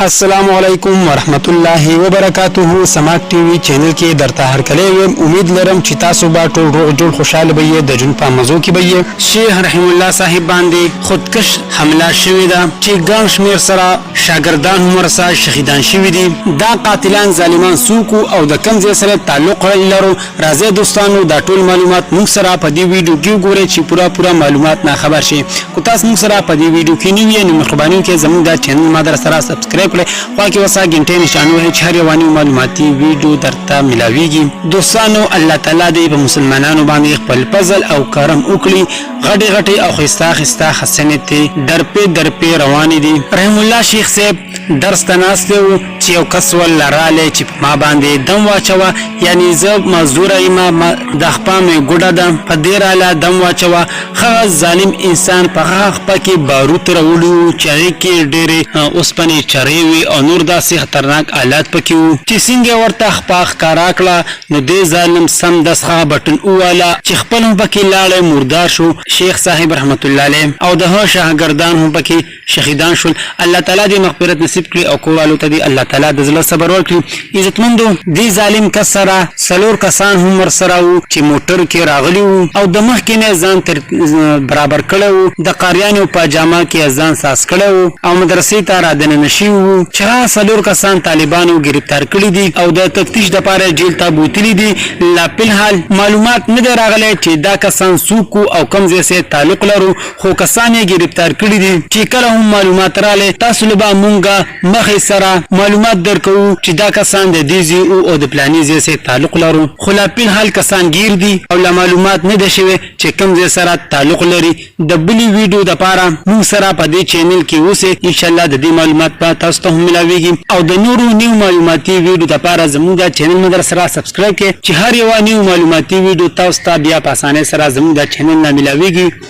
السلام علیکم ورحمت الله وبرکاته. سماک ټي وي چینل کې درته هر کله ویم. امید لرم چې تاسو به ټول روغ جوړ خوشاله به د جون په مزو کې به شیخ رحم الله صاحب باندې خودکش حمله شوې ده چې ګڼ شمېر سره شاګردان هم ورسره شهیدان شوي دي. دا قاتلان ظالمان څوک او د کوم ځای سره تعلق لري؟ راځئ دوستانو دا ټول معلومات موږ سره په دې ویډیو کې وګورئ چې پوره معلومات نه خبر شي. کو تاسو موږ سره په دې ویډیو کې نو یې مهرباني وکړئ زموږ دا چینل ما در سره سبسکرایب کړئ، خو کې وسه غنټه نشانه وه چې هر یو معلوماتي ویډیو درته ملاويږي. دوستانو الله تعالی دې په مسلمانانو باندې خپل فضل او کرم وکړي. غټي او خسته حسنت درپې روان دي. رحم الله شیخ صاحب درس تناسته چې یو کس ولراله چې ما باندې دم واچوا، یعنی زه مزدور ایم د خپل ګډه د پدیراله دم واچوا. خو ظالم انسان په خپل کې بارود راوړو چې کې ډېرې اوسپنې چریوي او نور داسې خطرناک آلات پکې وو چې څنګه ورته خپاخ کارا کړه. نو دې ظالم سم دسخه بټن اواله چې خپل هم پکې لاړې مردار شو شیخ صاحب رحمت الله علیه او د شاګردان هم پکې شهیدان شول. الله تعالی دې مغفرت نصیب کړي او کورالو ته دې الله تعالی د زړه صبر ورکړي. عزتمندو دې ظالم کسره سلور کسان هم ورسره وو چې موټر کې راغلي وو او د مخکې نه ځان تر برابر کړو، د قاریانو پاجامه کې ځان ساس کړو او مدرسې ته را دننه شي وو چې سلور کسان طالبانو گرفتار کړي دي او د تفتیش د لپاره جیل ته بوتلي دي. لا په حال معلومات نه راغلي چې دا کسان څوک او کوم ځای سره تعلق لري، خو کسان یې گرفتار کړي دي. چې کله هم معلومات رااله تاسو له مونږه مخې سره معلومات درکو چې دا کسان د دیزي او د پلاني ځای سره تعلق لري. خو لا په حال کسان گیر دي او لا معلومات نه ده شوی چې کوم ځای سره تعلق لري. د بلی ویډیو د لپاره موږ سره په دې چینل کې اوسه ان شاء الله د دې معلومات په تاسو ته ملاويږي او د نورو نیو معلوماتي ویډیو د لپاره زموږ چینل مدر سره سبسکرایب کړئ چې هر یو نیو معلوماتي ویډیو تاسو ته بیا په اسانه سره زموږ چینل نه ملاويږي.